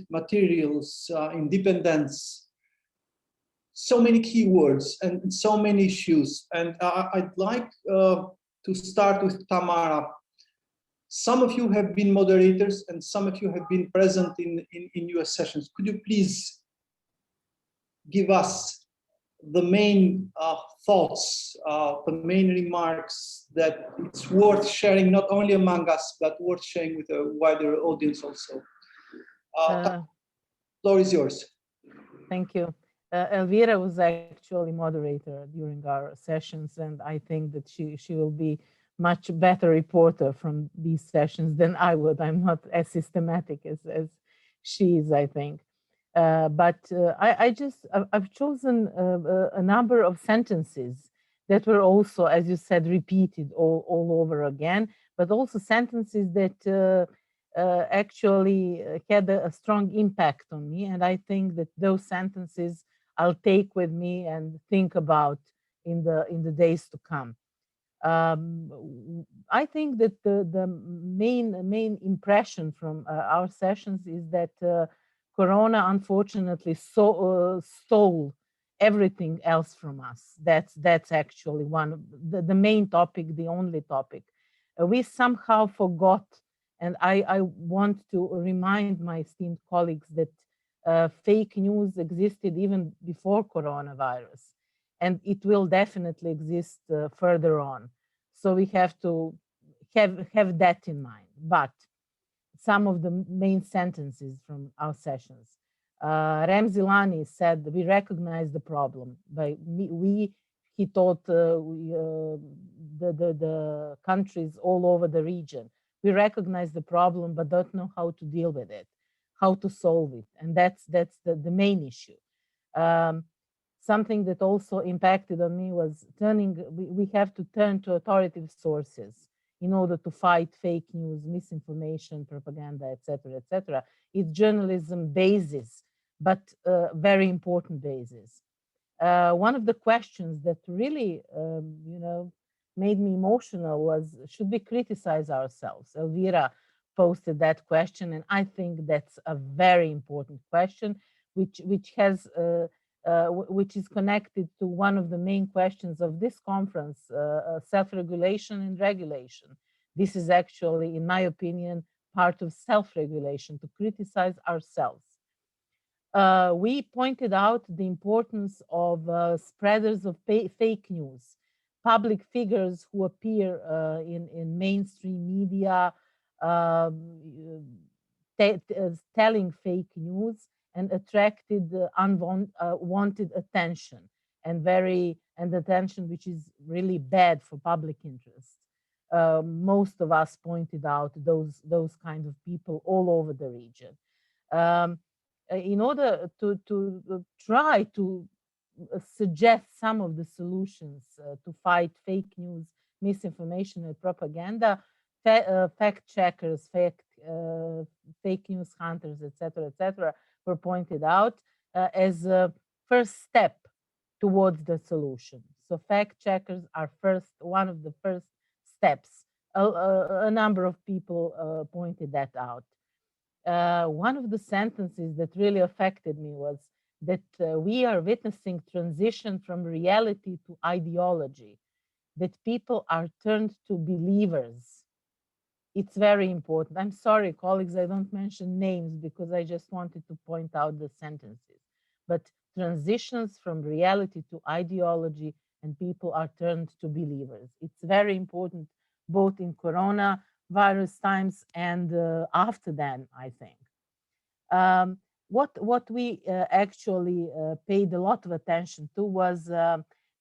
materials, independence, so many keywords and so many issues. And I'd like to start with Tamara. Some of you have been moderators and some of you have been present in US sessions. Could you please give us the main thoughts, the main remarks that it's worth sharing, not only among us, but worth sharing with a wider audience also? The floor is yours. Thank you. Elvira was actually moderator during our sessions, and I think that she will be much better reporter from these sessions than I would. I'm not as systematic as she is, I think. I've chosen a number of sentences that were also, as you said, repeated all over again, but also sentences that actually had a strong impact on me. And I think that those sentences I'll take with me and think about in the days to come. I think that the main impression from our sessions is that Corona unfortunately stole everything else from us. That's actually one of the main topic, the only topic. We somehow forgot, and I want to remind my esteemed colleagues that fake news existed even before coronavirus, and it will definitely exist further on. So we have to have that in mind. But some of the main sentences from our sessions. Ramzi Lani said, we recognize the problem. He taught the countries all over the region. We recognize the problem, but don't know how to deal with it, how to solve it. And that's the main issue. Something that also impacted on me was we have to turn to authoritative sources in order to fight fake news, misinformation, propaganda, etc., etc. It's journalism basis, but very important basis. One of the questions that really, made me emotional was, should we criticize ourselves? Elvira posted that question, and I think that's a very important question, which is connected to one of the main questions of this conference, self-regulation and regulation. This is actually, in my opinion, part of self-regulation, to criticize ourselves. We pointed out the importance of spreaders of fake news, public figures who appear in mainstream media telling fake news and attracted unwanted attention and attention which is really bad for public interest. Most of us pointed out those kind of people all over the region. In order to try to suggest some of the solutions to fight fake news, misinformation, and propaganda, fact checkers, fake news hunters, etc., were pointed out as a first step towards the solution. So fact checkers are one of the first steps. A number of people pointed that out. One of the sentences that really affected me was that we are witnessing transition from reality to ideology, that people are turned to believers. It's very important. I'm sorry, colleagues, I don't mention names because I just wanted to point out the sentences. But transitions from reality to ideology, and people are turned to believers. It's very important, both in coronavirus times and after then, I think. What we actually paid a lot of attention to was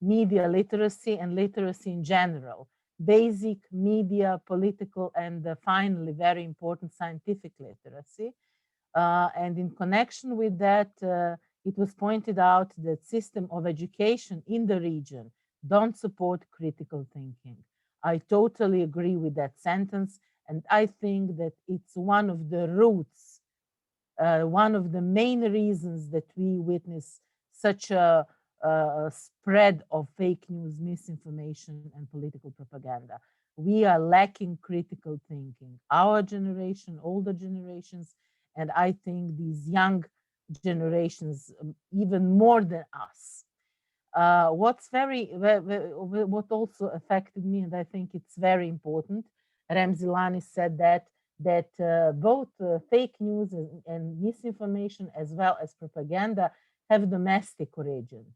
media literacy and literacy in general. Basic media, political, and finally, very important, scientific literacy. And in connection with that, it was pointed out that system of education in the region don't support critical thinking. I totally agree with that sentence, and I think that it's one of the roots, one of the main reasons that we witness such a spread of fake news, misinformation, and political propaganda. We are lacking critical thinking. Our generation, older generations, And I think these young generations, even more than us. What also affected me, and I think it's very important, Ramzi Lani said that both fake news and misinformation as well as propaganda have domestic origin.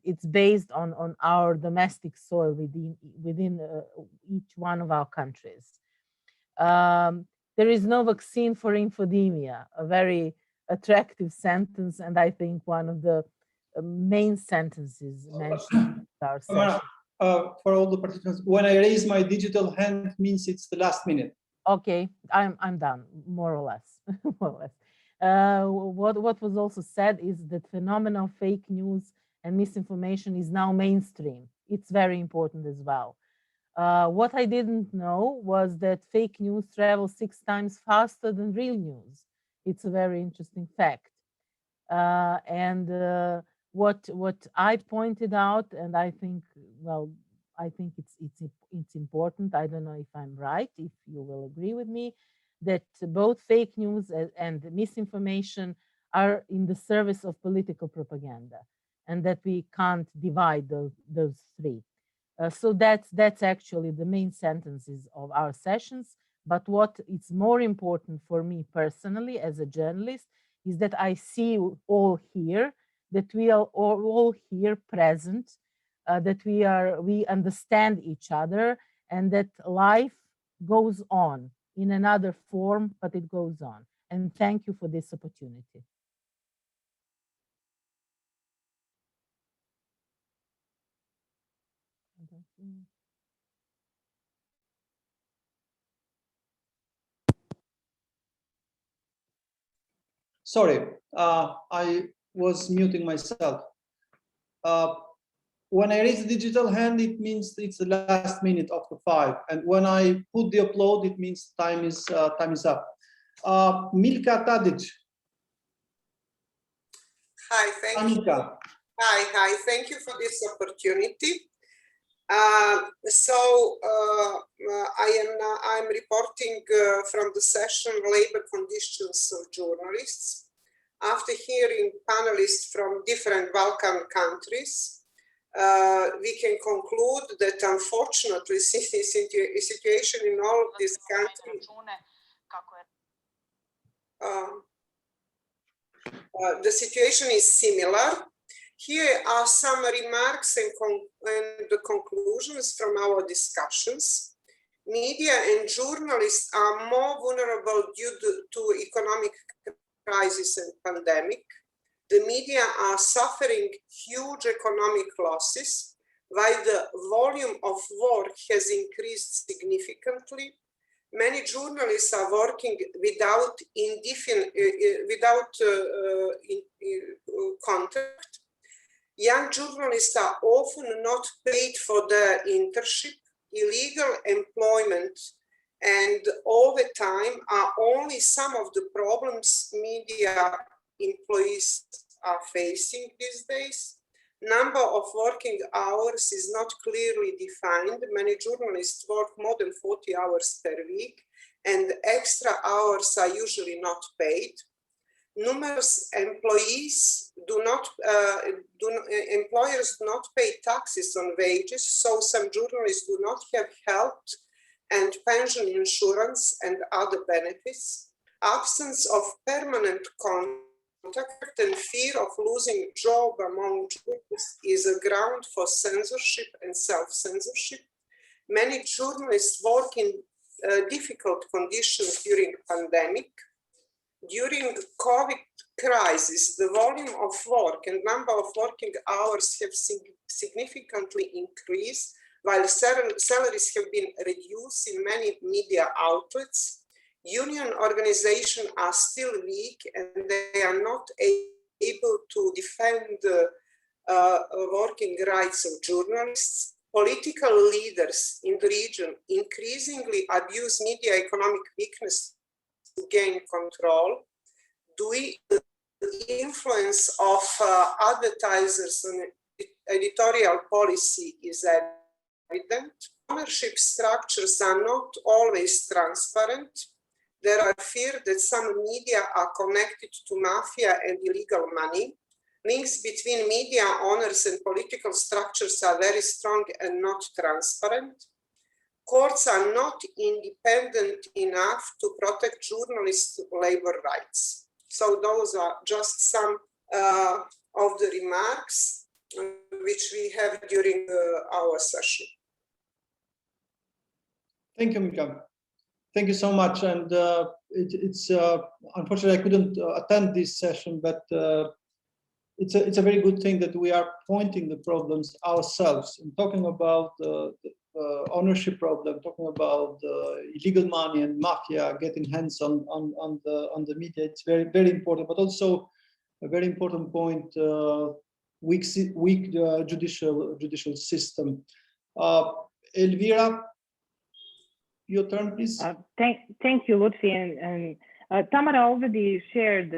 It's based on our domestic soil within each one of our countries. There is no vaccine for infodemia, a very attractive sentence, and I think one of the main sentences mentioned in our session. For all the participants, when I raise my digital hand means it's the last minute. Okay, I'm done, more or less. More or less. What was also said is that phenomenal fake news and misinformation is now mainstream. It's very important as well. What I didn't know was that fake news travels 6 times faster than real news. It's a very interesting fact. What I pointed out, and I think, well, I think it's important. I don't know if I'm right, if you will agree with me, that both fake news and misinformation are in the service of political propaganda, and that we can't divide those three. So that's actually the main sentences of our sessions. But what is more important for me personally as a journalist is that I see you all here, that we are all here present, that we understand each other, and that life goes on in another form, but it goes on. And thank you for this opportunity. Sorry, I was muting myself. When I raise the digital hand, it means it's the last minute of the 5. And when I put the upload, it means time is up. Milka Tadic. Hi, thank you. Hi, thank you for this opportunity. I'm reporting from the session Labor Conditions of Journalists. After hearing panelists from different Balkan countries, we can conclude that unfortunately the situation in all of these countries the situation is similar. Here are some remarks and the conclusions from our discussions. Media and journalists are more vulnerable due to economic crisis and pandemic. The media are suffering huge economic losses, while the volume of work has increased significantly. Many journalists are working without contract. Young journalists are often not paid for their internship. Illegal employment and overtime are only some of the problems media employees are facing these days. Number of working hours is not clearly defined. Many journalists work more than 40 hours per week, and extra hours are usually not paid. Numerous employers do not pay taxes on wages, so some journalists do not have health and pension insurance and other benefits. Absence of permanent contact and fear of losing job among journalists is a ground for censorship and self-censorship. Many journalists work in difficult conditions during pandemic. During the COVID crisis, the volume of work and number of working hours have significantly increased, while salaries have been reduced in many media outlets. Union organizations are still weak and they are not able to defend the working rights of journalists. Political leaders in the region increasingly abuse media economic weakness to gain control. The influence of advertisers on editorial policy is evident. Ownership structures are not always transparent. There are fears that some media are connected to mafia and illegal money. Links between media owners and political structures are very strong and not transparent. Courts are not independent enough to protect journalists' labor rights. So those are just some of the remarks which we have during our session. Thank you, Mika. Thank you so much. And it's unfortunately I couldn't attend this session, but it's a very good thing that we are pointing the problems ourselves and talking about the ownership problem, talking about illegal money and mafia getting hands on the media. It's very, very important, but also a very important point, weak judicial system. Elvira, your turn, please. Thank you, Lutfi, and Tamara already shared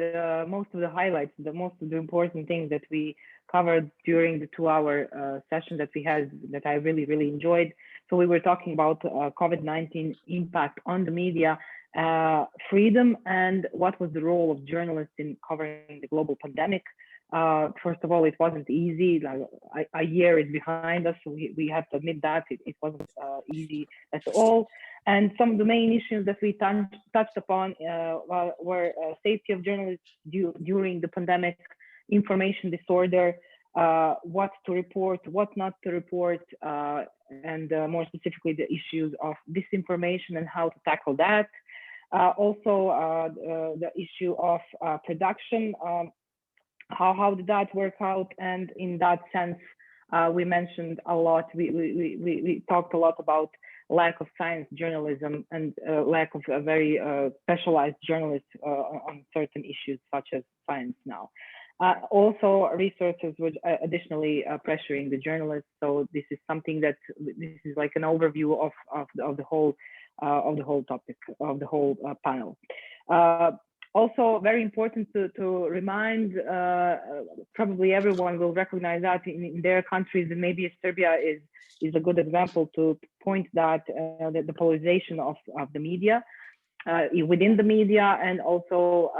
most of the highlights, most of the important things that we covered during the 2-hour session that we had, that I really, really enjoyed. So we were talking about COVID-19 impact on the media, freedom, and what was the role of journalists in covering the global pandemic. First of all, it wasn't easy. Like, a year is behind us, so we have to admit that it wasn't easy at all. And some of the main issues that we touched upon were safety of journalists during the pandemic, information disorder, what to report, what not to report, and more specifically the issues of disinformation and how to tackle that. Also, the issue of production, how did that work out? And in that sense, we mentioned a lot, we talked a lot about lack of science journalism and lack of a very specialized journalists on certain issues such as science now. Also, researchers were additionally pressuring the journalists. So this is something that this is like an overview of the whole topic, of the whole panel. Also, very important to remind, probably everyone will recognize that in their countries, and maybe Serbia is a good example to point that the polarization of the media, within the media, and also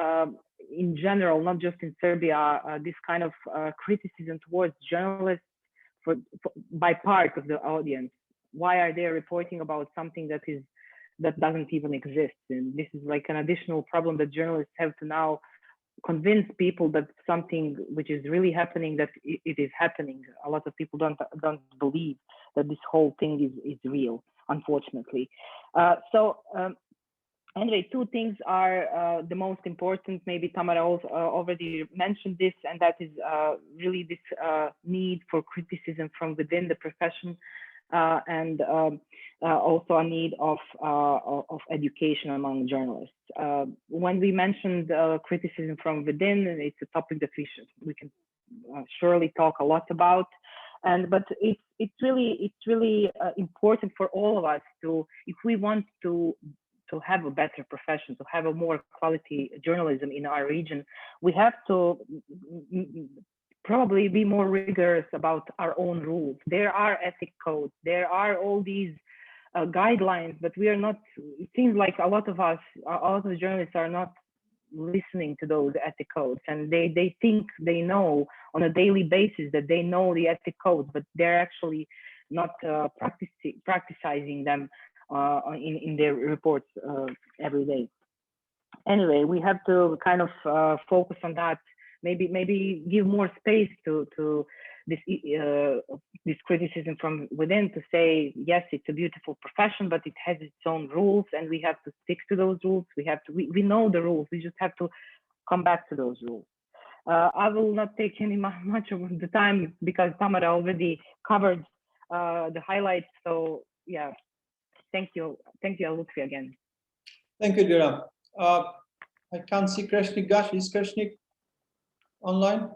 in general, not just in Serbia, this kind of criticism towards journalists by part of the audience. Why are they reporting about something that doesn't even exist? And this is like an additional problem that journalists have to now convince people that something which is really happening, that it is happening. A lot of people don't believe that this whole thing is real, unfortunately. Anyway, two things are the most important. Maybe Tamara also already mentioned this, and that is really this need for criticism from within the profession, and also a need of education among journalists. When we mentioned criticism from within, it's a topic that we can surely talk a lot about, but it's really important for all of us to, if we want to have a better profession, to have a more quality journalism in our region, we have to probably be more rigorous about our own rules. There are ethic codes, there are all these guidelines, but we are not, it seems like a lot of journalists are not listening to those ethic codes, and they think they know on a daily basis that they know the ethic codes, but they're actually not practicing them in their reports every day. Anyway, we have to kind of focus on that. Maybe give more space to this criticism from within, to say, yes, it's a beautiful profession, but it has its own rules, and we have to stick to those rules. We know the rules. We just have to come back to those rules. I will not take much of the time because Tamara already covered the highlights. So yeah. Thank you, Lutfi, again. Thank you, Dira. I can't see Kreshnik Gash. Is Kreshnik online?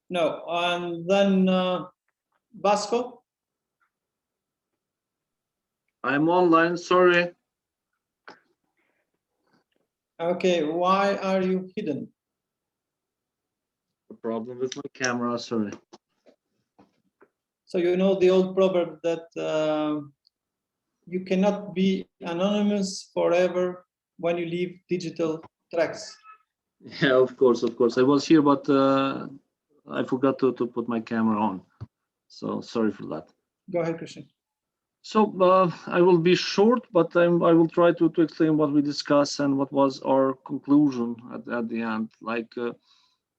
No. And then Vasco? I'm online, sorry. Okay, why are you hidden? A problem with my camera, sorry. So you know the old proverb that you cannot be anonymous forever when you leave digital tracks. Yeah, of course, of course. I was here, but I forgot to put my camera on. So sorry for that. Go ahead, Christian. So I will be short, but I will try to explain what we discussed and what was our conclusion at the end. Like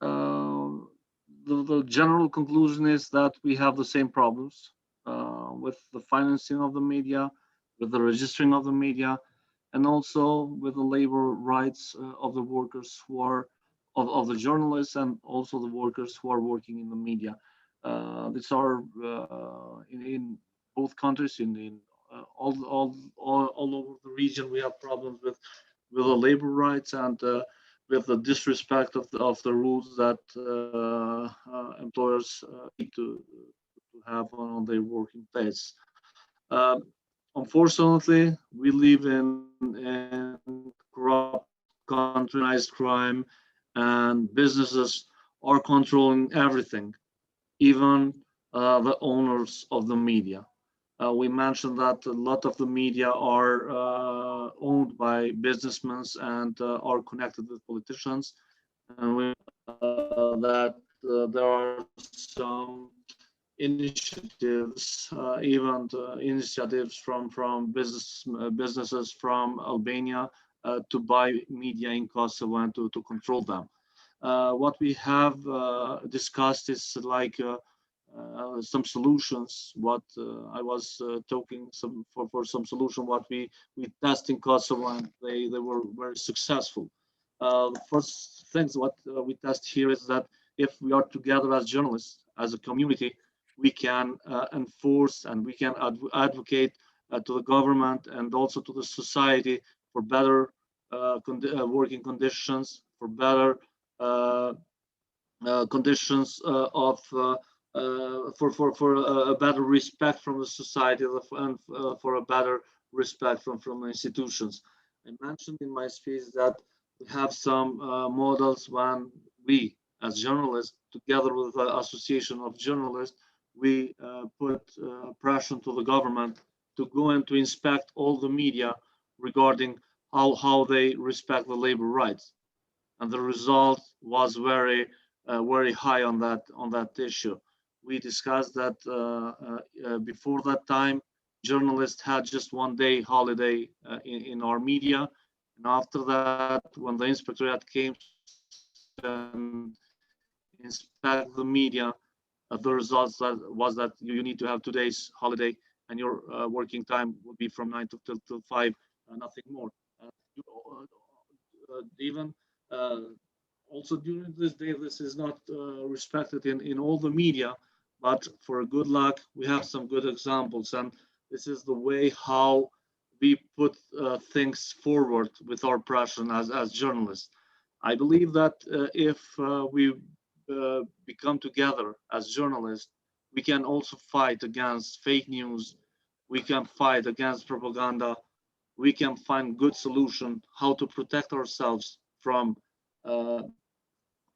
the general conclusion is that we have the same problems with the financing of the media, with the registering of the media, and also with the labor rights of the workers who are of the journalists and also the workers who are working in the media. These are in both countries, in all over the region. We have problems with the labor rights and with the disrespect of the rules that employers need to have on their working place. Unfortunately, we live in corrupt country, organized crime, and businesses are controlling everything, even the owners of the media. We mentioned that a lot of the media are owned by businessmen and are connected with politicians, and we that there are some initiatives, even initiatives from businesses from Albania to buy media in Kosovo and to control them. What we have discussed is like some solutions. What I was talking for some solution. What we test in Kosovo, and they were very successful. The first things what we test here is that if we are together as journalists, as a community, we can enforce and we can advocate to the government and also to the society for better working conditions, for better conditions of for a better respect from the society and for a better respect from institutions. I mentioned in my speech that we have some models when we, as journalists, together with the Association of Journalists, we put pressure to the government to go and to inspect all the media regarding how they respect the labor rights, and the result was very high on that issue. We discussed that before that time, journalists had just 1 day holiday in our media, and after that, when the inspectorate came and inspect the media, the results was that you need to have 2 days holiday, and your working time would be from 9 till 5, nothing more. Even also during this day, this is not respected in all the media, but for good luck, we have some good examples, and this is the way how we put things forward with our passion as journalists. I believe that if we become together as journalists, we can also fight against fake news, we can fight against propaganda, we can find good solution how to protect ourselves from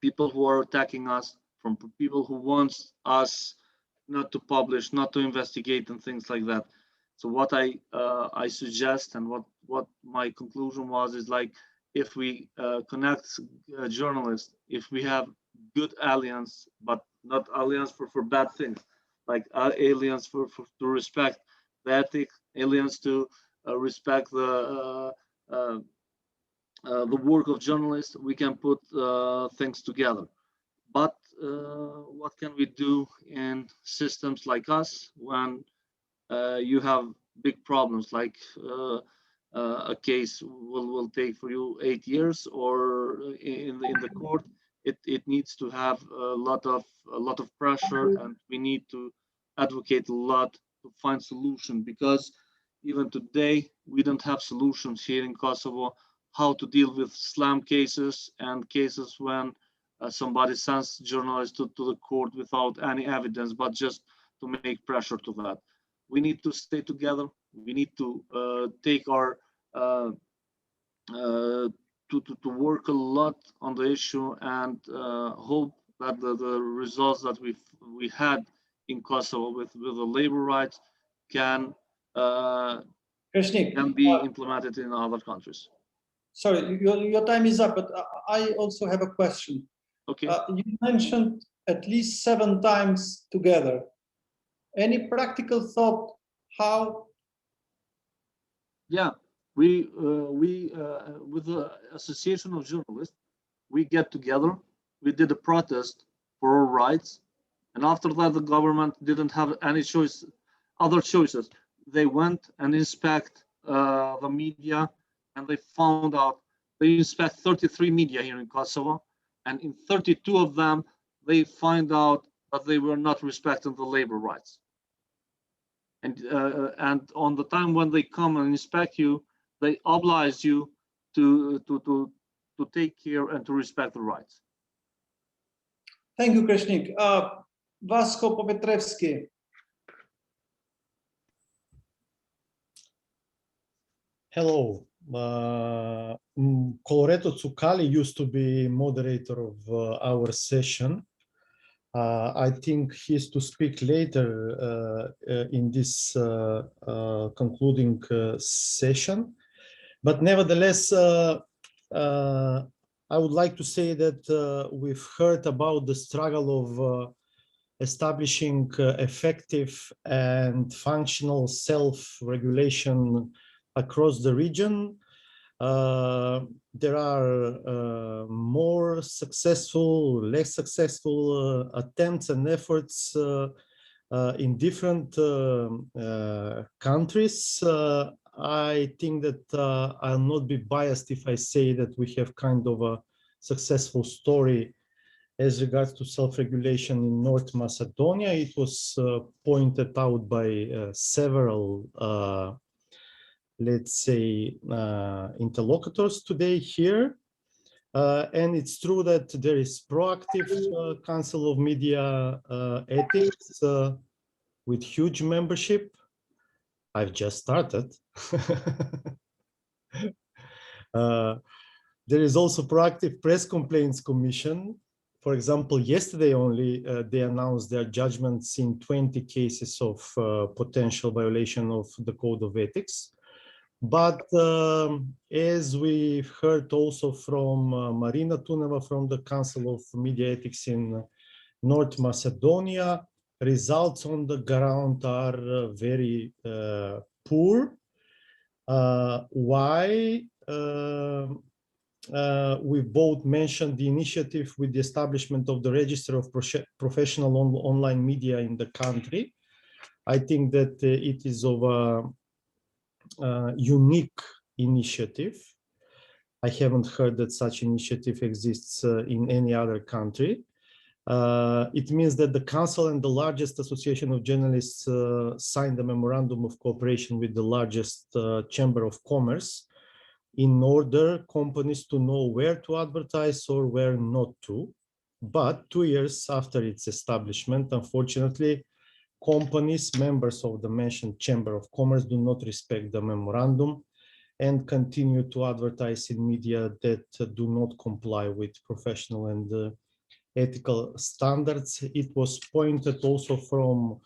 people who are attacking us, from people who want us not to publish, not to investigate, and things like that. So what I suggest and what my conclusion was is like if we connect journalists, if we have good alliance, but not alliance for bad things, like alliance to respect the ethic, alliance to respect the work of journalists, we can put things together. But what can we do in systems like us when you have big problems, like a case will take for you 8 years, or in the court, it needs to have a lot of pressure, and we need to advocate a lot to find solution, because even today we don't have solutions here in Kosovo how to deal with slam cases and cases when somebody sends journalists to the court without any evidence, but just to make pressure to that. We need to stay together. We need to take our to work a lot on the issue, and hope that the results that we had in Kosovo with the labor rights can Krishnik, can be implemented in other countries. Sorry, your time is up, but I also have a question. Okay. You mentioned at least 7 times together. Any practical thought how? Yeah, we with the Association of Journalists, we get together. We did a protest for our rights, and after that, the government didn't have any choice, other choices. They went and inspect the media, and they found out they inspect 33 media here in Kosovo, and in 32 of them, they find out that they were not respecting the labor rights. And on the time when they come and inspect you, they oblige you to take care and to respect the rights. Thank you, Krishnik. Vasco Popetrevski. Hello. Coloreto Tsukali used to be moderator of our session. I think he's to speak later in this concluding session. But nevertheless, I would like to say that we've heard about the struggle of establishing effective and functional self-regulation across the region. There are more successful, less successful attempts and efforts in different countries. I think that I'll not be biased if I say that we have kind of a successful story as regards to self-regulation in North Macedonia. It was pointed out by several let's say, interlocutors today here. And it's true that there is proactive Council of Media Ethics with huge membership. I've just started. There is also proactive Press Complaints Commission. For example, yesterday only, they announced their judgments in 20 cases of potential violation of the Code of Ethics. But as we've heard also from Marina Tuneva from the Council of Media Ethics in North Macedonia, results on the ground are very poor. Why? We both mentioned the initiative with the establishment of the Register of Professional Online Media in the country. I think that it is of a unique initiative. I haven't heard that such initiative exists in any other country. It means that the Council and the largest association of journalists signed a memorandum of cooperation with the largest Chamber of Commerce in order companies to know where to advertise or where not to. But 2 years after its establishment, unfortunately, companies, members of the mentioned Chamber of Commerce, do not respect the memorandum and continue to advertise in media that do not comply with professional and ethical standards. It was pointed also from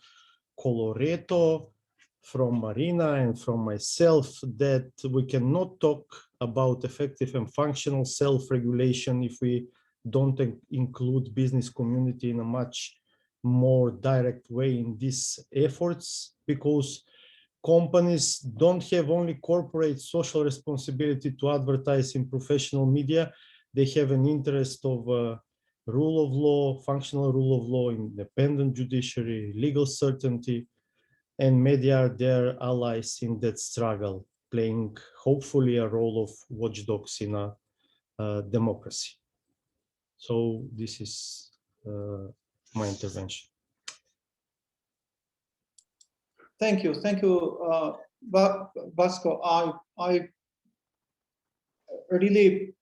Coloreto, from Marina, and from myself that we cannot talk about effective and functional self-regulation if we don't include business community in a much more direct way in these efforts, because companies don't have only corporate social responsibility to advertise in professional media. They have an interest of rule of law, functional rule of law, independent judiciary, legal certainty, and media are their allies in that struggle, playing hopefully a role of watchdogs in a democracy. So this is my intervention. Thank you, Vasco. I really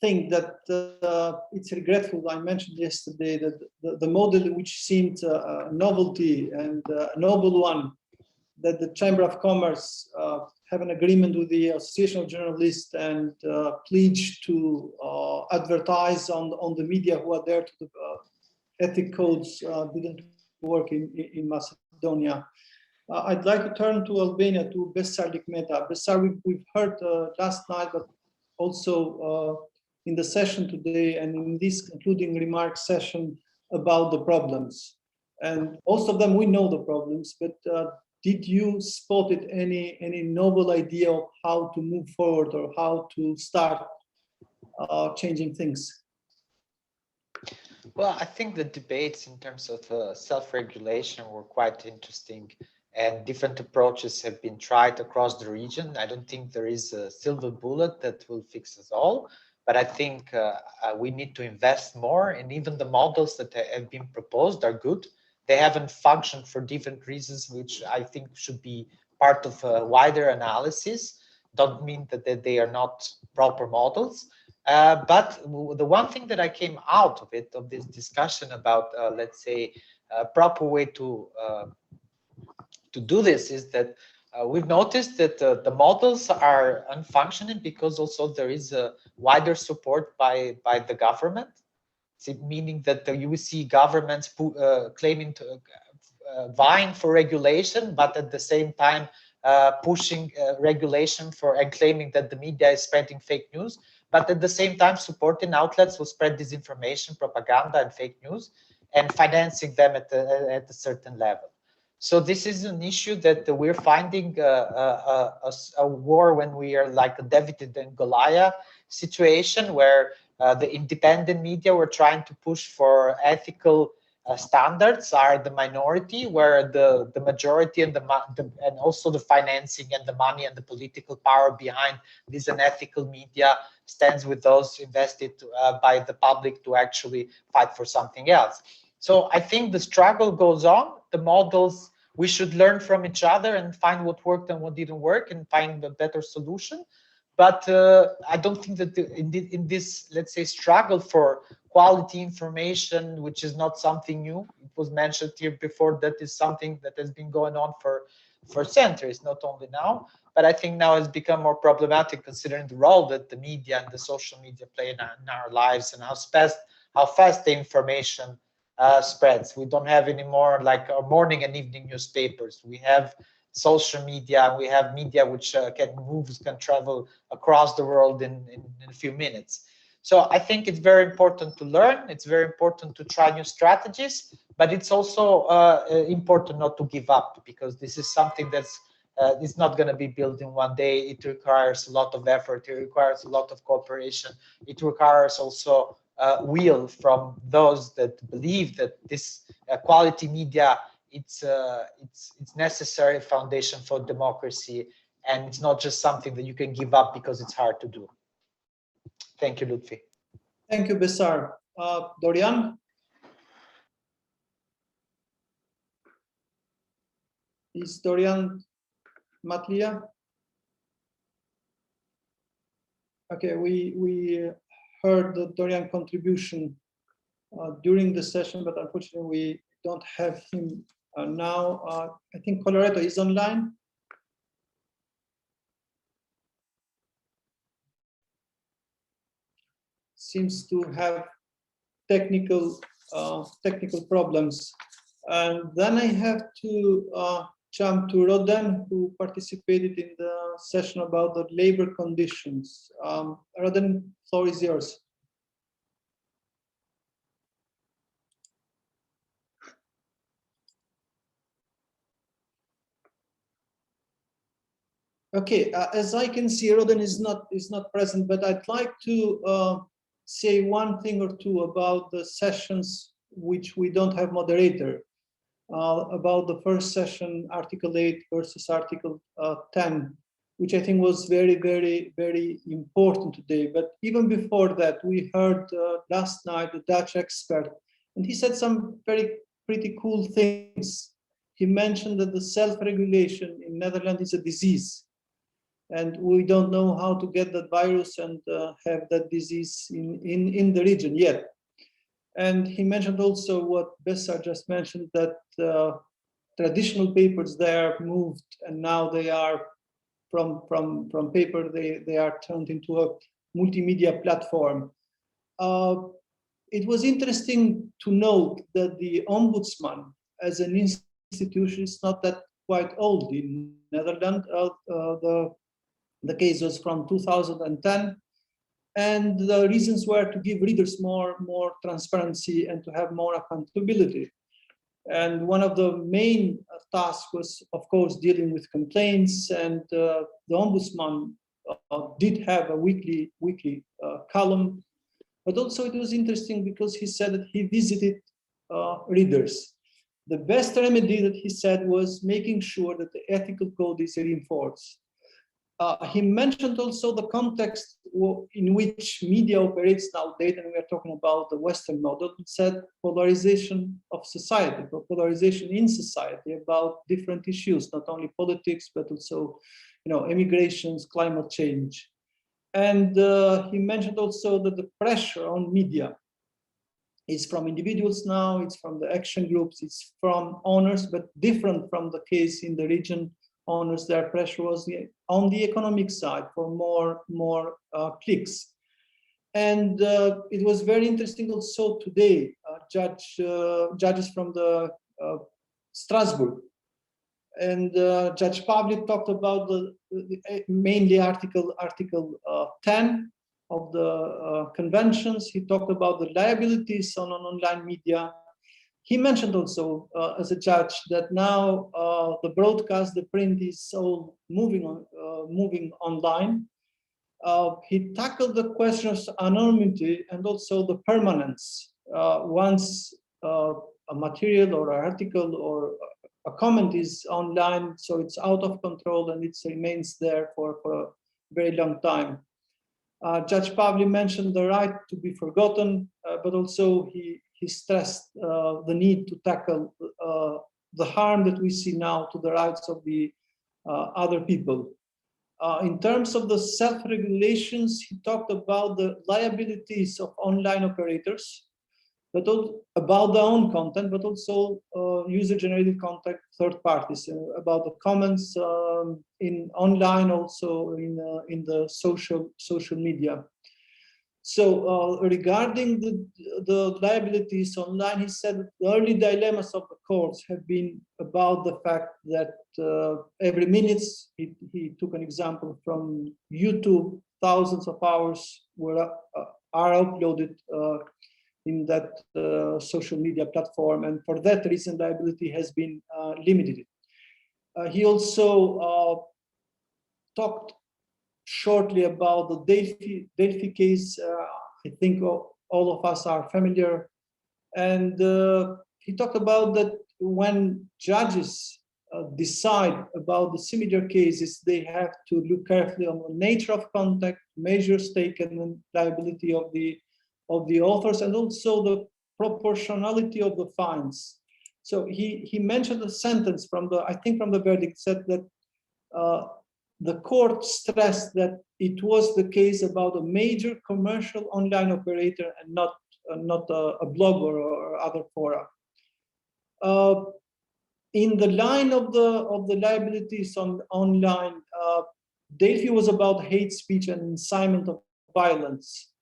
think that it's regretful. I mentioned yesterday that the model which seemed a novelty and a noble one, that the Chamber of Commerce have an agreement with the Association of Journalists and pledge to advertise on the media who are there to the ethic codes didn't work in Macedonia. I'd like to turn to Albania, to Besar Likmeta. Besar, we've heard last night, but also in the session today and in this concluding remarks session about the problems. And most of them, we know the problems, but did you spotted any novel idea of how to move forward or how to start changing things? Well, I think the debates in terms of self-regulation were quite interesting, and different approaches have been tried across the region. I don't think there is a silver bullet that will fix us all, but I think we need to invest more, and even the models that have been proposed are good. They haven't functioned for different reasons, which I think should be part of a wider analysis. Don't mean that they are not proper models. But the one thing that I came out of it, of this discussion about, let's say, a proper way to do this, is that we've noticed that the models are unfunctioning because also there is a wider support by the government. Meaning that you will see governments claiming to vying for regulation, but at the same time pushing regulation for and claiming that the media is spreading fake news, but at the same time supporting outlets who spread disinformation, propaganda, and fake news, and financing them at a certain level. So this is an issue that we're finding a war when we are like a David and Goliath situation, where the independent media were trying to push for ethical standards are the minority, where the majority and and also the financing and the money and the political power behind this unethical media stands with those invested by the public to actually fight for something else. So I think the struggle goes on. The models, we should learn from each other and find what worked and what didn't work and find a better solution. But I don't think that in this, let's say, struggle for quality information, which is not something new, it was mentioned here before, that is something that has been going on for centuries, not only now, but I think now has become more problematic considering the role that the media and the social media play in our lives, and how fast the information spreads. We don't have anymore like our morning and evening newspapers. We have social media, we have media which can travel across the world in a few minutes. So I think it's very important to learn. It's very important to try new strategies, but it's also important not to give up, because this is something that's it's not going to be built in one day. It requires a lot of effort. It requires a lot of cooperation. It requires also will from those that believe that this quality media it's necessary foundation for democracy, and it's not just something that you can give up because it's hard to do. Thank you, Lutfi. Thank you, Besar. Dorian? Is Dorian Matlia? Okay, we heard the Dorian contribution during the session, but unfortunately we don't have him now. I think Colorado is online. Seems to have technical problems. And then I have to jump to Roden, who participated in the session about the labor conditions. Roden, floor is yours. Okay, as I can see, Roden is not present, but I'd like to say one thing or two about the sessions which we don't have moderator. About the first session, Article 8 versus Article 10, which I think was very, very, very important today. But even before that, we heard last night a Dutch expert, and he said some pretty cool things. He mentioned that the self-regulation in Netherlands is a disease, and we don't know how to get that virus and have that disease in the region yet. And he mentioned also what Besar just mentioned, that traditional papers there moved, and now they are from paper, they are turned into a multimedia platform. It was interesting to note that the Ombudsman as an institution is not that quite old. In Netherlands, the case was from 2010. And the reasons were to give readers more transparency and to have more accountability. And one of the main tasks was, of course, dealing with complaints. And the ombudsman did have a weekly column. But also it was interesting because he said that he visited readers. The best remedy that he said was making sure that the ethical code is reinforced. He mentioned also the context in which media operates nowadays, and we are talking about the Western model. He said polarization of society, or polarization in society about different issues, not only politics, but also, immigrations, climate change. And he mentioned also that the pressure on media is from individuals now, it's from the action groups, it's from owners, but different from the case in the region. Owners, their pressure was on the economic side for more clicks. And it was very interesting also today, judges from the Strasbourg and Judge Pavlik talked about the mainly Article 10 of the conventions. He talked about the liabilities on online media. He mentioned also, as a judge, that now the broadcast, the print is all moving online. He tackled the question of anonymity and also the permanence. Once a material or an article or a comment is online, so it's out of control and it remains there for a very long time. Judge Pavlik mentioned the right to be forgotten, but also he stressed the need to tackle the harm that we see now to the rights of the other people. In terms of the self-regulations, he talked about the liabilities of online operators, but about their own content, but also user-generated content, third parties, about the comments in online, also in the social media. So regarding the liabilities online, he said that the early dilemmas of the courts have been about the fact that every minute, he took an example from YouTube, thousands of hours are uploaded in that social media platform, and for that reason, liability has been limited. He also talked shortly about the Delphi case. I think all of us are familiar. And he talked about that when judges decide about the similar cases, they have to look carefully on the nature of contact, measures taken, and liability of the authors, and also the proportionality of the fines. So he mentioned a sentence from the verdict, said that the court stressed that it was the case about a major commercial online operator and not a blogger or other fora. In the line of the liabilities on online, Delphi was about hate speech and incitement of violence.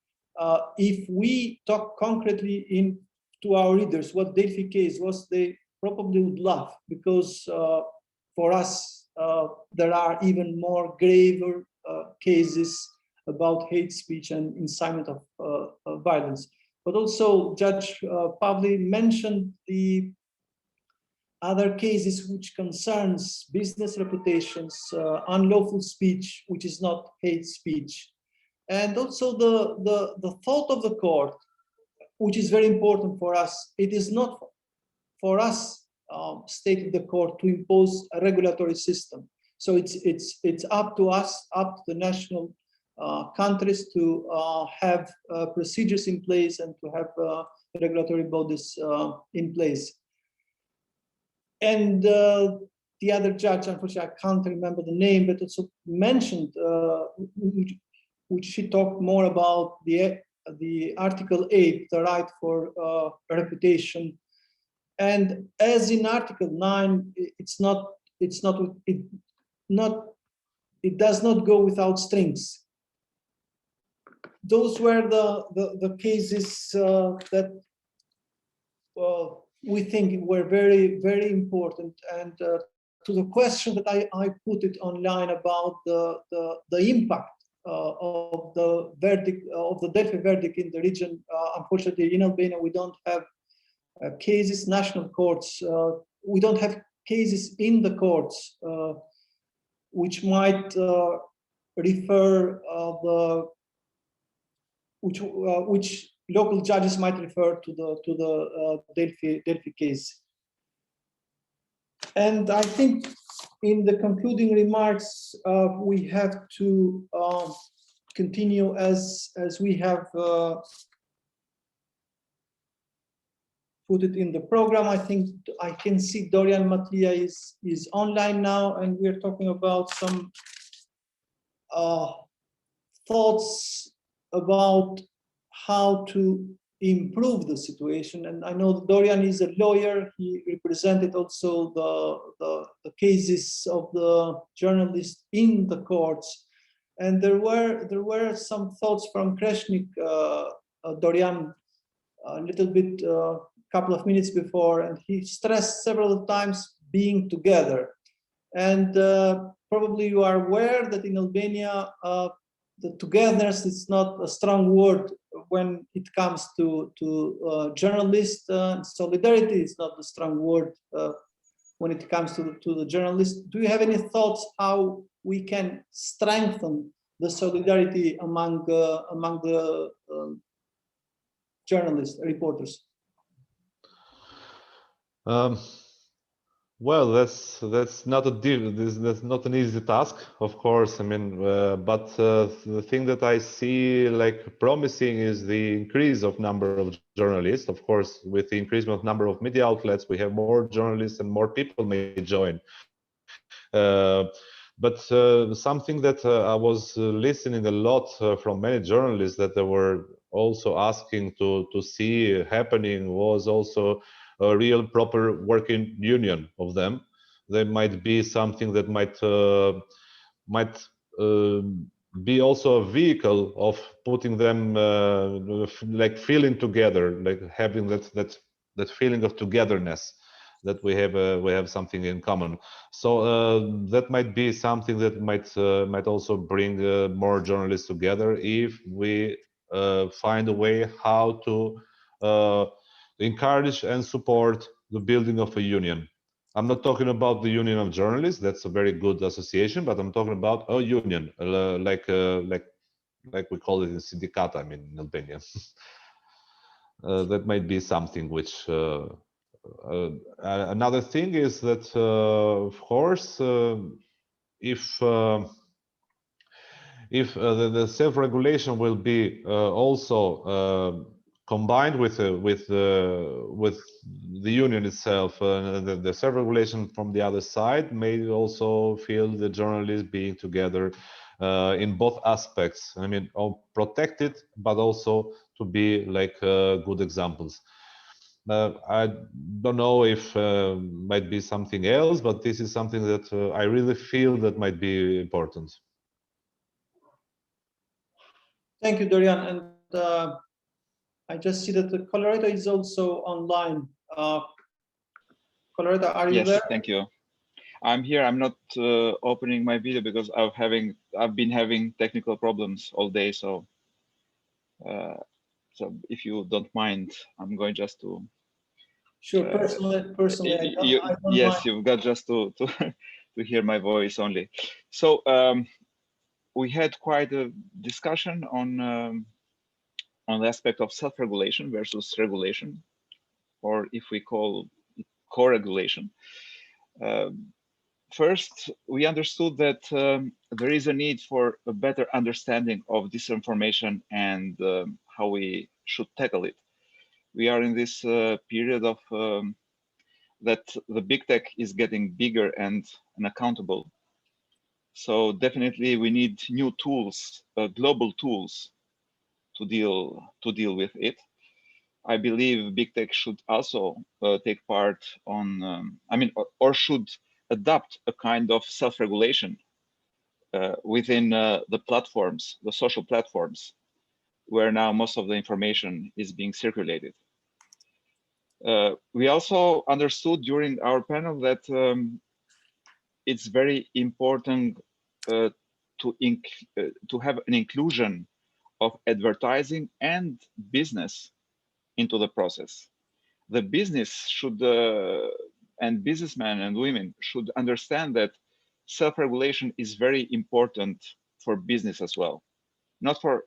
If we talk concretely to our readers what Delphi case was, they probably would laugh, because for us, there are even more graver cases about hate speech and incitement of violence. But also Judge Pavlik mentioned the other cases which concerns business reputations, unlawful speech, which is not hate speech. And also the thought of the court, which is very important for us. It is not for us, stated the court, to impose a regulatory system. So it's up to us, up to the national countries to have procedures in place and to have regulatory bodies in place. And the other judge, unfortunately, I can't remember the name, but also mentioned, which she talked more about the Article 8, the right for reputation. And as in Article 9, it does not go without strings. Those were the cases that we think were very, very important. And to the question that I put it online about the impact of the verdict, of the Delphi verdict in the region. Unfortunately, in Albania, we don't have cases, national courts. We don't have cases in the courts which might refer which local judges might refer to the Delphi case. And I think in the concluding remarks, we have to continue as we have put it in the program. I think I can see Dorian Matlia is online now, and we're talking about some thoughts about how to improve the situation. And I know Dorian is a lawyer. He represented also the cases of the journalists in the courts. And there were some thoughts from Kreshnik, Dorian, a little bit, couple of minutes before, and he stressed several times being together. And probably you are aware that in Albania, the togetherness is not a strong word when it comes to journalists. Solidarity is not a strong word when it comes to the journalists. Do you have any thoughts how we can strengthen the solidarity among the journalists, reporters? Well, that's not a deal. That's not an easy task, of course. I mean, but the thing that I see like promising is the increase of number of journalists. Of course, with the increase of number of media outlets, we have more journalists and more people may join. But something that I was listening a lot from many journalists that they were also asking to see happening was also a real proper working union of them. There might be something that might be also a vehicle of putting them like feeling together, like having that feeling of togetherness, that we have something in common. So that might be something that might also bring more journalists together if we find a way how to encourage and support the building of a union. I'm not talking about the union of journalists. That's a very good association, but I'm talking about a union, like we call it in Syndicata, I mean, in Albania. That might be something which. Another thing is that, of course, if the self-regulation will be also combined with the union itself, the self-regulation from the other side may also feel the journalists being together in both aspects. I mean, protected, but also to be like good examples. I don't know if might be something else, but this is something that I really feel that might be important. Thank you, Dorian. And I just see that the Colorado is also online. Colorado, are you there? Yes, thank you. I'm here. I'm not opening my video because I've been having technical problems all day. So, so if you don't mind, I'm going just to. Sure. Personally, I don't yes, mind. you've got just to to hear my voice only. So we had quite a discussion on the aspect of self-regulation versus regulation, or if we call it co-regulation. First, we understood that there is a need for a better understanding of disinformation and how we should tackle it. We are in this period of that the big tech is getting bigger and unaccountable. So definitely we need new tools, global tools to deal with it. I believe big tech should also take part on, or should adopt a kind of self-regulation within the platforms, the social platforms, where now most of the information is being circulated. We also understood during our panel that it's very important to have an inclusion of advertising and business into the process. The business should, and businessmen and women should understand that self-regulation is very important for business as well. Not for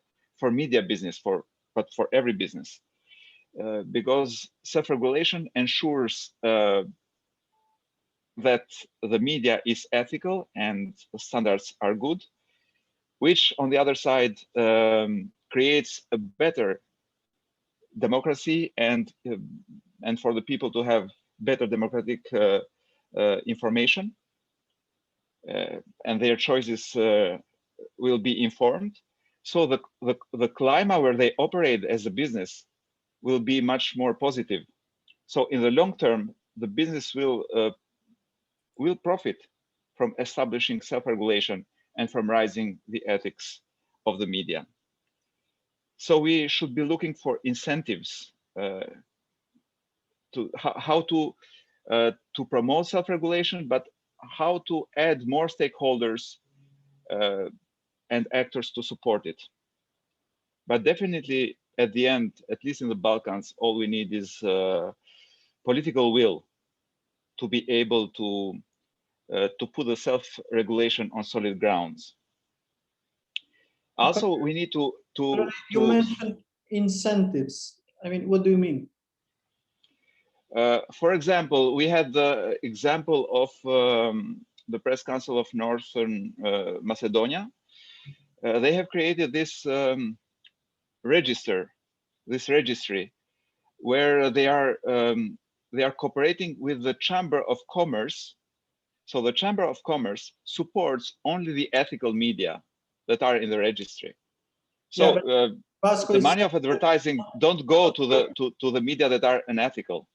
media business, but for every business. Because self-regulation ensures that the media is ethical and the standards are good, which on the other side creates a better democracy and for the people to have better democratic information, and their choices will be informed. So the climate where they operate as a business will be much more positive. So in the long term, the business will profit from establishing self-regulation and from raising the ethics of the media. So we should be looking for incentives to how to promote self-regulation, but how to add more stakeholders and actors to support it. But definitely at the end, at least in the Balkans, all we need is political will to be able to put the self-regulation on solid grounds. Also, we need to you mentioned incentives. I mean, what do you mean? For example, we had the example of the Press Council of Northern Macedonia. They have created this registry, where they are cooperating with the Chamber of Commerce. So the Chamber of Commerce supports only the ethical media that are in the registry. So the money of advertising don't go to the media that are unethical.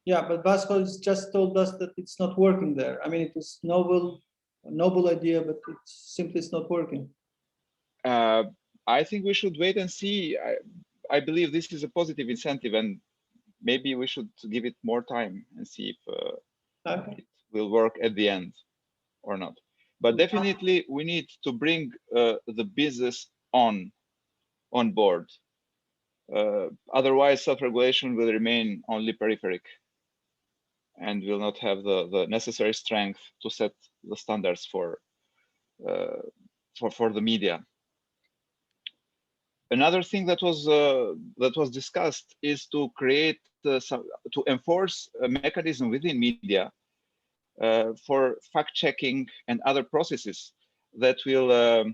Yeah, but Vasco has just told us that it's not working there. I mean, it was a noble idea, but it's not working. I think we should wait and see. I believe this is a positive incentive, and maybe we should give it more time and see if it will work at the end or not. But definitely we need to bring the business on board. Otherwise, self-regulation will remain only peripheric and will not have the necessary strength to set the standards for the media. Another thing that was discussed is to create to enforce a mechanism within media for fact-checking and other processes that will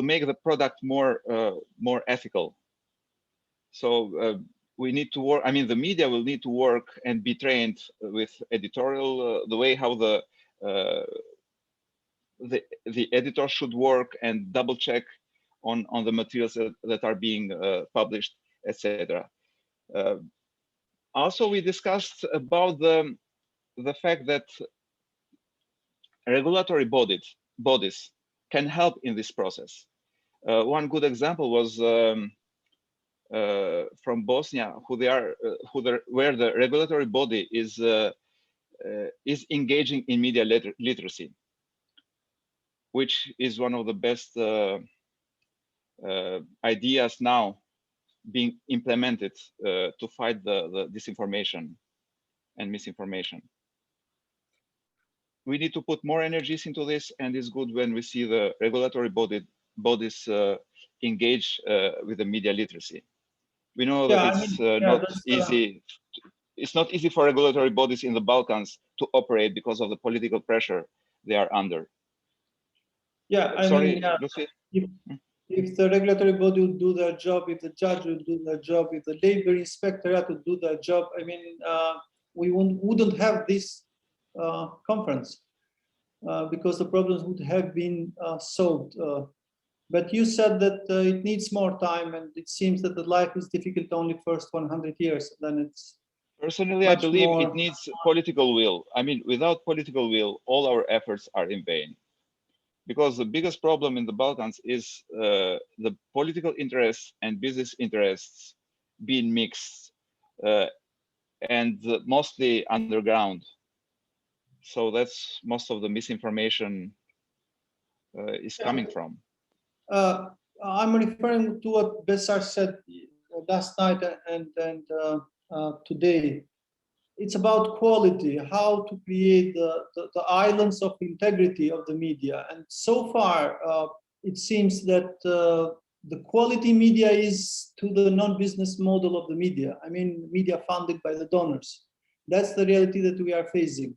make the product more ethical. So we need to work. I mean, the media will need to work and be trained with editorial, the way how the editor should work and double check on the materials that are being published, etc. Also, we discussed about the fact that regulatory bodies can help in this process. One good example was from Bosnia, where the regulatory body is engaging in media literacy, which is one of the best ideas now being implemented to fight the disinformation and misinformation. We need to put more energies into this, and it's good when we see the regulatory bodies engage with the media literacy. We know that it's not easy. It's not easy for regulatory bodies in the Balkans to operate because of the political pressure they are under. Yeah, I mean, if the regulatory body will do their job, if the judge will do their job, if the labor inspectorate will do their job, I mean, we wouldn't have this conference because the problems would have been solved. But you said that it needs more time, and it seems that the life is difficult only first 100 years. Then it's personally, I believe it needs political will. I mean, without political will, all our efforts are in vain. Because the biggest problem in the Balkans is the political interests and business interests being mixed and mostly underground. So that's most of the misinformation is coming from. I'm referring to what Besar said last night and today. It's about quality, how to create the islands of integrity of the media. And so far, it seems that the quality media is to the non-business model of the media. I mean, media funded by the donors. That's the reality that we are facing.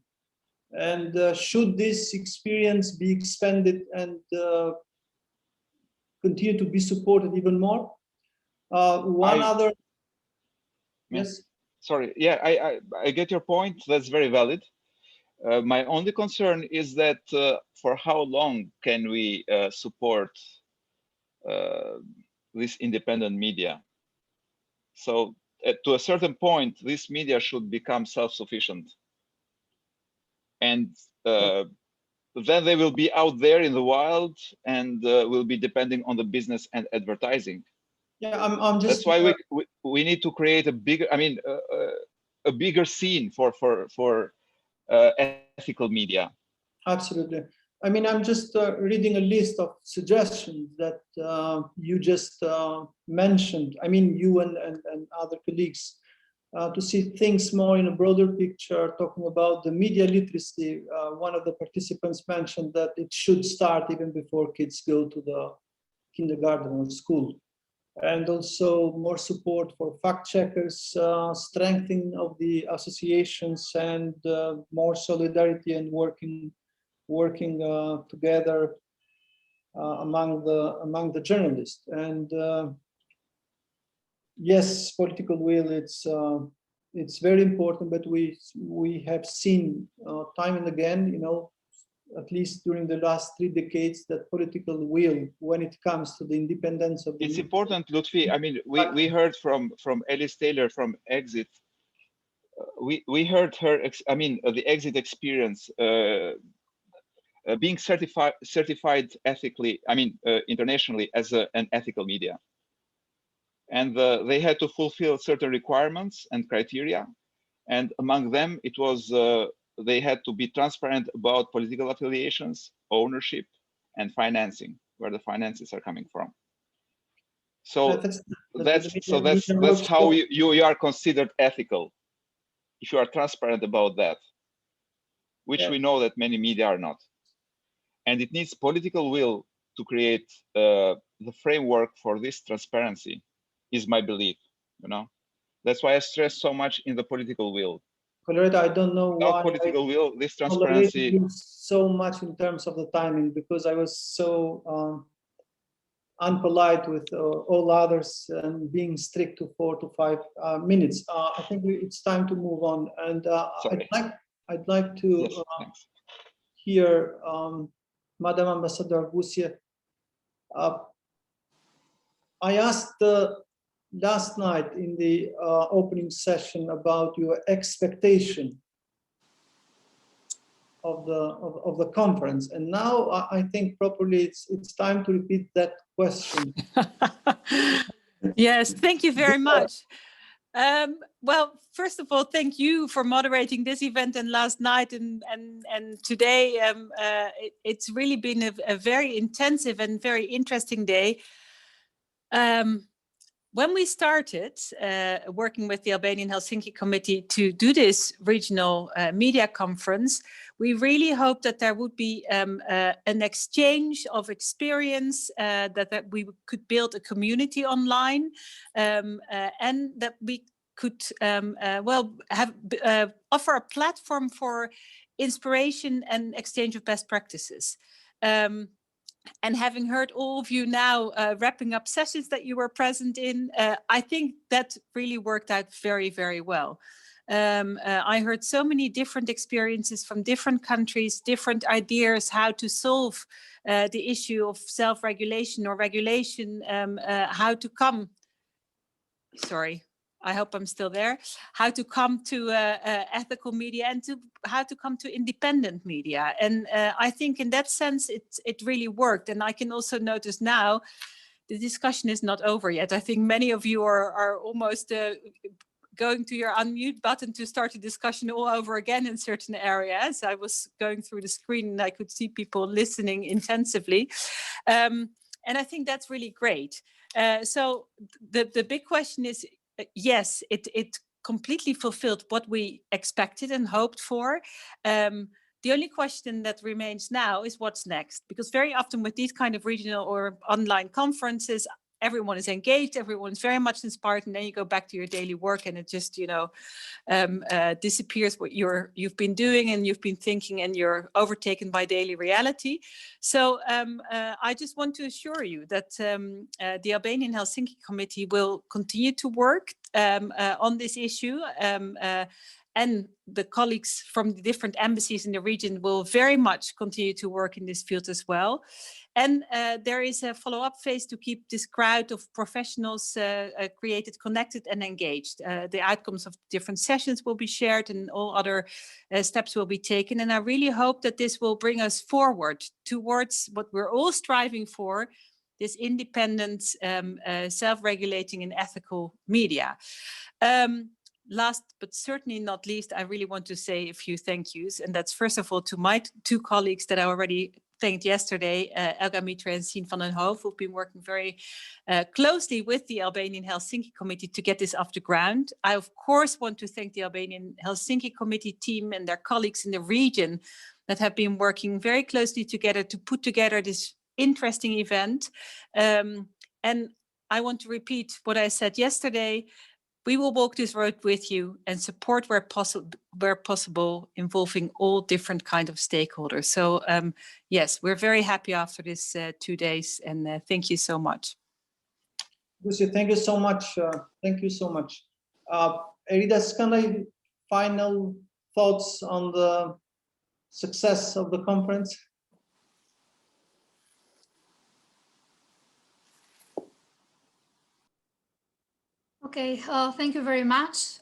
And should this experience be expanded and continue to be supported even more? Yes. Sorry, yeah, I get your point. That's very valid. My only concern is that for how long can we support this independent media? So to a certain point, this media should become self-sufficient. And then they will be out there in the wild and will be depending on the business and advertising. Yeah, I'm just. That's why we need to create a bigger, I mean, a bigger scene for ethical media. Absolutely. I mean, I'm just reading a list of suggestions that you just mentioned. I mean, you and other colleagues, to see things more in a broader picture, talking about the media literacy. One of the participants mentioned that it should start even before kids go to the kindergarten or school. And also more support for fact checkers, strengthening of the associations, and more solidarity and working together among the journalists. And yes, political will, it's very important, but we have seen time and again, you know, at least during the last 3 decades, that political will, when it comes to the independence of the it's important, Lutfi. I mean, we heard from Alice Taylor from Exit. We heard her, the Exit experience being certified ethically, internationally as an ethical media. And they had to fulfill certain requirements and criteria. And among them, it was they had to be transparent about political affiliations, ownership, and financing, where the finances are coming from. So that's how you are considered ethical, if you are transparent about that, which we know that many media are not. And it needs political will to create the framework for this transparency, is my belief, you know. That's why I stress so much in the political will. Colorado, I don't know why political will, this transparency so much in terms of the timing, because I was so unpolite with all others and being strict to 4 to 5 minutes. I think it's time to move on, and I'd like to hear Madam Ambassador Gusia. I asked last night in the opening session about your expectation of the conference, and now I think probably it's time to repeat that question. Yes, thank you very much. Well, first of all, thank you for moderating this event and last night and today. It's really been a very intensive and very interesting day. When we started working with the Albanian Helsinki Committee to do this regional media conference, we really hoped that there would be an exchange of experience, that we could build a community online, and that we could offer a platform for inspiration and exchange of best practices. And having heard all of you now wrapping up sessions that you were present in, I think that really worked out very, very well. I heard so many different experiences from different countries, different ideas how to solve the issue of self-regulation or regulation, how to come, I hope I'm still there, how to come to ethical media and how to come to independent media. And I think in that sense, it really worked. And I can also notice now the discussion is not over yet. I think many of you are almost going to your unmute button to start the discussion all over again in certain areas. I was going through the screen and I could see people listening intensively. And I think that's really great. So the big question is, yes, it completely fulfilled what we expected and hoped for. The only question that remains now is what's next, because very often with these kind of regional or online conferences, everyone is engaged, everyone is very much inspired, and then you go back to your daily work and it just, disappears what you've been doing and you've been thinking, and you're overtaken by daily reality. So I just want to assure you that the Albanian Helsinki Committee will continue to work on this issue. And the colleagues from the different embassies in the region will very much continue to work in this field as well. And there is a follow-up phase to keep this crowd of professionals created, connected and engaged. The outcomes of different sessions will be shared and all other steps will be taken. And I really hope that this will bring us forward towards what we're all striving for, this independent, self-regulating and ethical media. Last but certainly not least, I really want to say a few thank yous. And that's first of all to my two colleagues that I already thanked yesterday, Elga Mitre and Sien van den Hoof, who've been working very closely with the Albanian Helsinki Committee to get this off the ground. I, of course, want to thank the Albanian Helsinki Committee team and their colleagues in the region that have been working very closely together to put together this interesting event. And I want to repeat what I said yesterday. We will walk this road with you and support where possible, involving all different kind of stakeholders. So yes, we're very happy after this 2 days, and thank you so much. Lucy, thank you so much. Thank you so much. Erida Skanay, final thoughts on the success of the conference? Okay, thank you very much.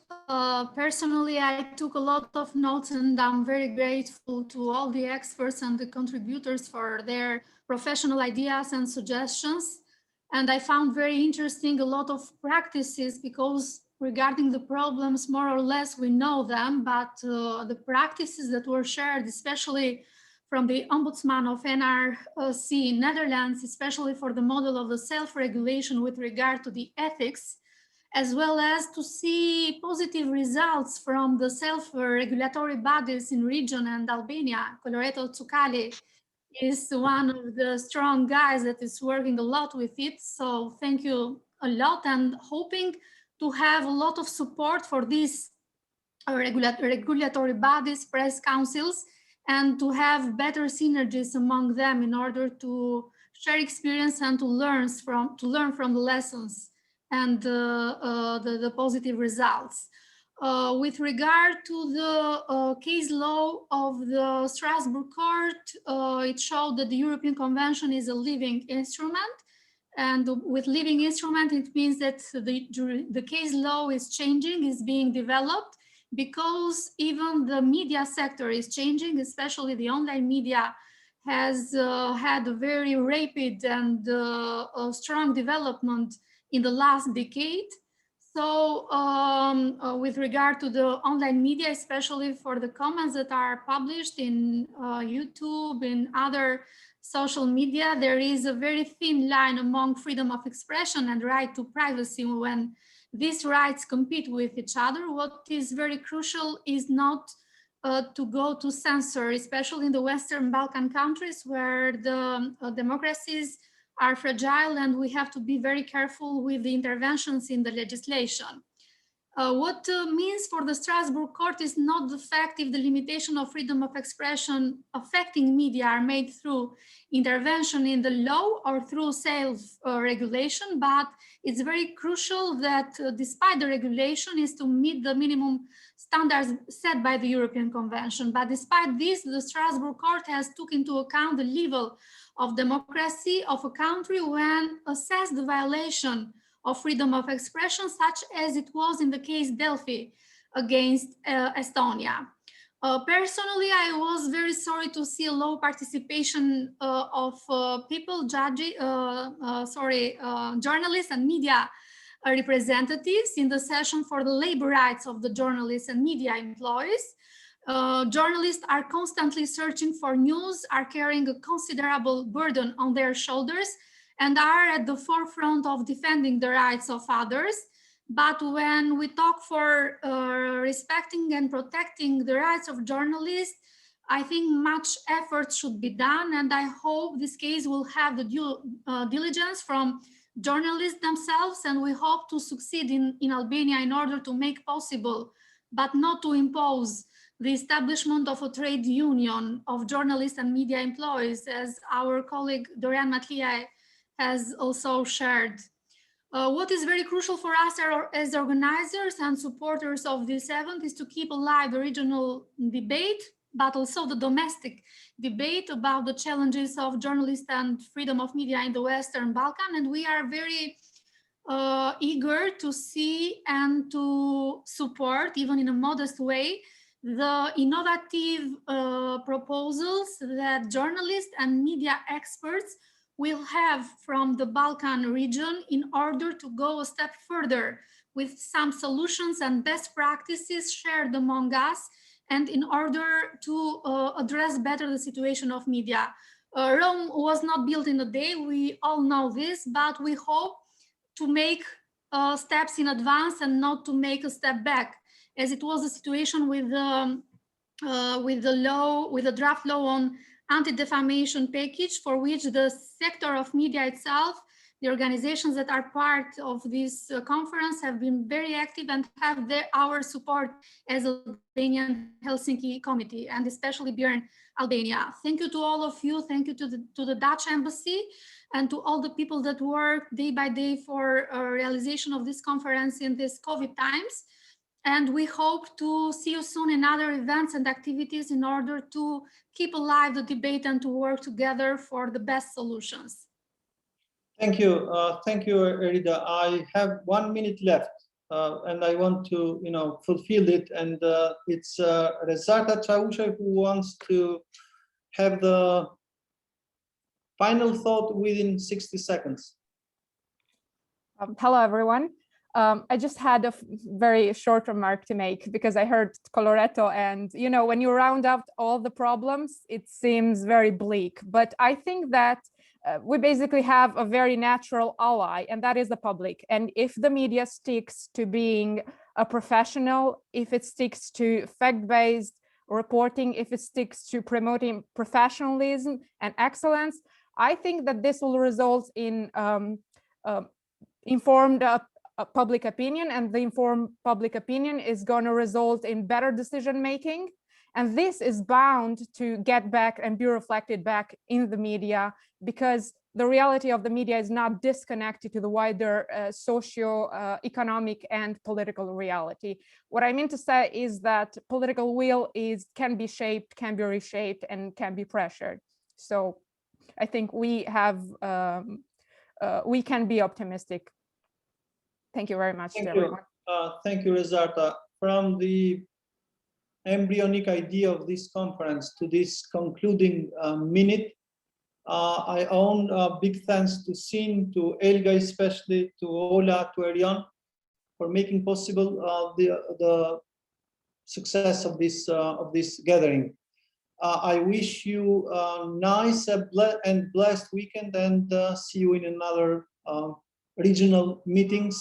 Personally, I took a lot of notes and I'm very grateful to all the experts and the contributors for their professional ideas and suggestions. And I found very interesting a lot of practices, because regarding the problems, more or less we know them, but the practices that were shared, especially from the Ombudsman of NRC in Netherlands, especially for the model of the self-regulation with regard to the ethics, as well as to see positive results from the self-regulatory bodies in region and Albania. Coloretto Tsukali is one of the strong guys that is working a lot with it. So thank you a lot, and hoping to have a lot of support for these regulatory bodies, press councils, and to have better synergies among them in order to share experience and to learn from the lessons and the positive results. With regard to the case law of the Strasbourg Court, it showed that the European Convention is a living instrument. And with living instrument, it means that the case law is changing, is being developed, because even the media sector is changing, especially the online media has had a very rapid and strong development in the last decade. So with regard to the online media, especially for the comments that are published in YouTube and other social media, there is a very thin line among freedom of expression and right to privacy. When these rights compete with each other, what is very crucial is not to go to censor, especially in the Western Balkan countries where the democracies are fragile, and we have to be very careful with the interventions in the legislation. What means for the Strasbourg Court is not the fact if the limitation of freedom of expression affecting media are made through intervention in the law or through self-regulation, but it's very crucial that despite the regulation is to meet the minimum standards set by the European Convention. But despite this, the Strasbourg Court has took into account the level of democracy of a country when assessed the violation of freedom of expression, such as it was in the case Delphi against Estonia. Personally, I was very sorry to see a low participation of people, journalists and media representatives in the session for the labor rights of the journalists and media employees. Journalists are constantly searching for news, are carrying a considerable burden on their shoulders, and are at the forefront of defending the rights of others. But when we talk for respecting and protecting the rights of journalists, I think much effort should be done, and I hope this case will have the due diligence from journalists themselves, and we hope to succeed in Albania in order to make possible, but not to impose, the establishment of a trade union of journalists and media employees, as our colleague Dorian Matliai has also shared. What is very crucial for us as organizers and supporters of this event is to keep alive the regional debate, but also the domestic debate about the challenges of journalists and freedom of media in the Western Balkan. And we are very eager to see and to support, even in a modest way, the innovative proposals that journalists and media experts will have from the Balkan region in order to go a step further with some solutions and best practices shared among us, and in order to address better the situation of media. Rome was not built in a day, we all know this, but we hope to make steps in advance and not to make a step back, as it was the situation with the draft law on anti-defamation package, for which the sector of media itself, the organizations that are part of this conference, have been very active and have our support as Albanian Helsinki Committee, and especially Björn Albania. Thank you to all of you. Thank you to the Dutch Embassy and to all the people that work day by day for realization of this conference in these COVID times. And we hope to see you soon in other events and activities in order to keep alive the debate and to work together for the best solutions. Thank you, Erida. I have 1 minute left, and I want to, fulfill it. And it's Rezarta Chausha who wants to have the final thought within 60 seconds. Hello, everyone. I just had a very short remark to make, because I heard Coloretto, and when you round out all the problems, it seems very bleak. But I think that we basically have a very natural ally, and that is the public. And if the media sticks to being a professional, if it sticks to fact-based reporting, if it sticks to promoting professionalism and excellence, I think that this will result in informed public opinion, and the informed public opinion is going to result in better decision making. And this is bound to get back and be reflected back in the media, because the reality of the media is not disconnected to the wider socio-economic and political reality. What I mean to say is that political will can be shaped, can be reshaped, and can be pressured. So I think we can be optimistic. Thank you very much to everyone. Thank you, Rezarta. From the embryonic idea of this conference to this concluding minute, I own big thanks to Sin, to Elga especially, to Ola, to Erion, for making possible the success of this gathering. I wish you a nice and blessed weekend, and see you in another regional meetings,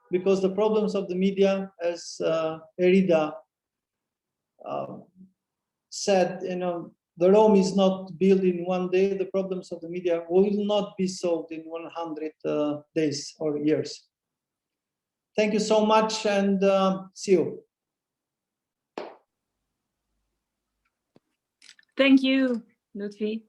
because the problems of the media, as Erida said, the Rome is not built in one day. The problems of the media will not be solved in 100 days or years. Thank you so much, and see you. Thank you, Lutfi.